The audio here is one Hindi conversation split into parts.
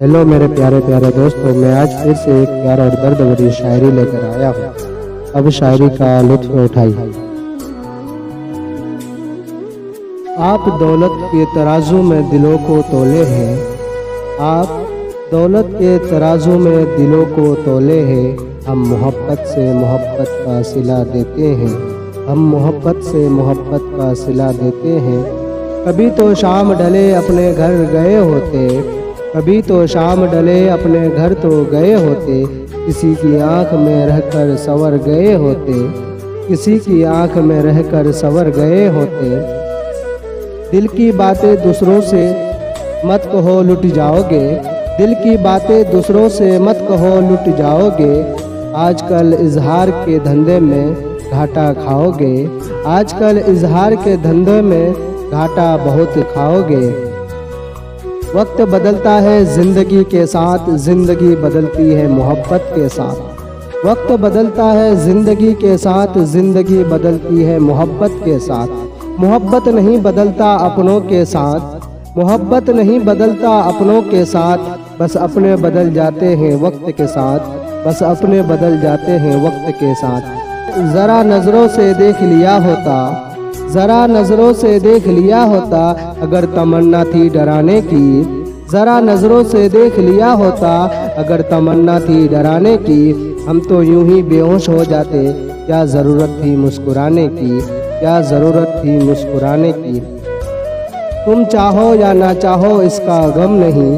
हेलो मेरे प्यारे प्यारे दोस्तों, मैं आज फिर से एक प्यार और दर्द भरी शायरी लेकर आया हूँ। अब शायरी का लुत्फ उठाइए। आप दौलत के तराजू में दिलों को तोले हैं, आप दौलत के तराजू में दिलों को तोले हैं। हम मोहब्बत से मोहब्बत का सिला देते हैं, हम मोहब्बत से मोहब्बत का सिला देते हैं। कभी तो शाम ढले अपने घर गए होते, कभी तो शाम डले अपने घर तो गए होते। किसी की आंख में रहकर संवर गए होते, किसी की आंख में रहकर संवर गए होते। दिल की बातें दूसरों से मत कहो लुट जाओगे, दिल की बातें दूसरों से मत कहो लुट जाओगे। आजकल इजहार के धंधे में घाटा खाओगे, आजकल इजहार के धंधे में घाटा बहुत खाओगे। वक्त बदलता है ज़िंदगी के साथ, ज़िंदगी बदलती है मोहब्बत के साथ। वक्त बदलता है ज़िंदगी के साथ, ज़िंदगी बदलती है मोहब्बत के साथ। मोहब्बत नहीं बदलता अपनों के साथ, मोहब्बत नहीं बदलता अपनों के साथ। बस अपने बदल जाते हैं वक्त के साथ, बस अपने बदल जाते हैं वक्त के साथ। ज़रा नज़रों से देख लिया होता, ज़रा नज़रों से देख लिया होता अगर तमन्ना थी डराने की। ज़रा नज़रों से देख लिया होता अगर तमन्ना थी डराने की। हम तो यूं ही बेहोश हो जाते, क्या ज़रूरत थी मुस्कुराने की, क्या ज़रूरत थी मुस्कुराने की। तुम चाहो या ना चाहो इसका गम नहीं,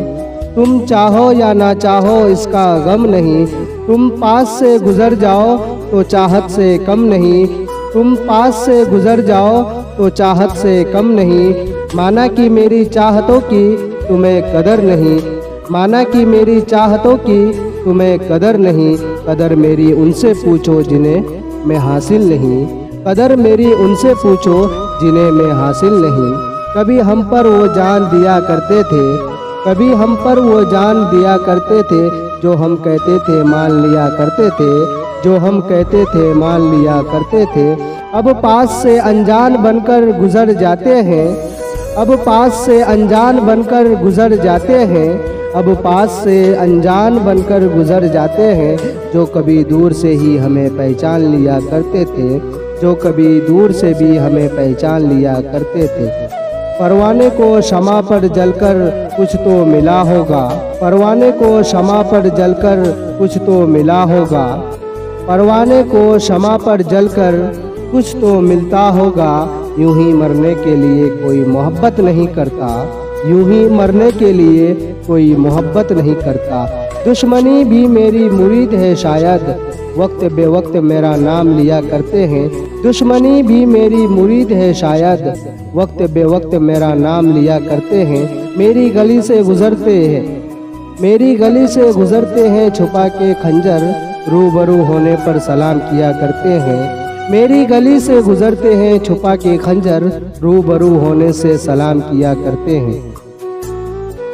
तुम चाहो या ना चाहो इसका गम नहीं। तुम पास से गुज़र जाओ तो चाहत से कम नहीं, तुम पास से गुजर जाओ तो चाहत से कम नहीं। माना कि मेरी चाहतों की तुम्हें कदर नहीं, माना कि मेरी चाहतों की तुम्हें कदर नहीं। कदर मेरी उनसे पूछो जिन्हें मैं हासिल नहीं, कदर मेरी उनसे पूछो जिन्हें मैं हासिल नहीं। कभी हम पर वो जान दिया करते थे, कभी हम पर वो जान दिया करते थे। जो हम कहते थे मान लिया करते थे, जो हम कहते थे मान लिया करते थे। अब पास से अनजान बनकर गुजर जाते हैं, अब पास से अनजान बनकर गुजर जाते हैं, अब पास से अनजान बनकर गुजर जाते हैं। जो कभी दूर से ही हमें पहचान लिया करते थे, जो कभी दूर से भी हमें पहचान लिया करते थे। परवाने को शमा पर जलकर कुछ तो मिला होगा, परवाने को शमा पर जलकर कुछ तो मिला होगा। परवाने को शमा पर जलकर कुछ तो मिलता होगा। यूं ही मरने के लिए कोई मोहब्बत नहीं करता, यूं ही मरने के लिए कोई मोहब्बत नहीं करता। दुश्मनी भी मेरी मुरीद है शायद, वक्त बेवक्त मेरा नाम लिया करते हैं। दुश्मनी भी मेरी मुरीद है शायद, वक्त बेवक्त मेरा नाम लिया करते हैं। मेरी गली से गुजरते हैं, मेरी गली से गुजरते हैं छुपा के खंजर, रूबरू होने पर सलाम किया करते हैं। मेरी गली से गुजरते हैं छुपा के खंजर, रूबरू होने से सलाम किया करते हैं।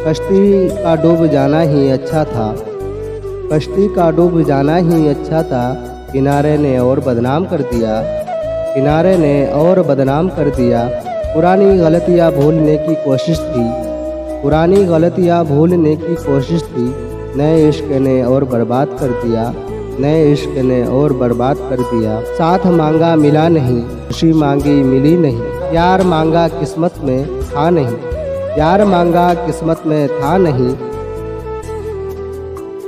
कश्ती का डूब जाना ही अच्छा था, कश्ती का डूब जाना ही अच्छा था। किनारे ने और बदनाम कर दिया, किनारे ने और बदनाम कर दिया। पुरानी गलतियाँ भूलने की कोशिश थी, पुरानी गलतियाँ भूलने की कोशिश थी। नए इश्क ने और बर्बाद कर दिया, नए इश्क ने और बर्बाद कर दिया। साथ मांगा मिला नहीं, खुशी मांगी मिली नहीं। यार मांगा किस्मत में था नहीं, यार मांगा किस्मत में था नहीं।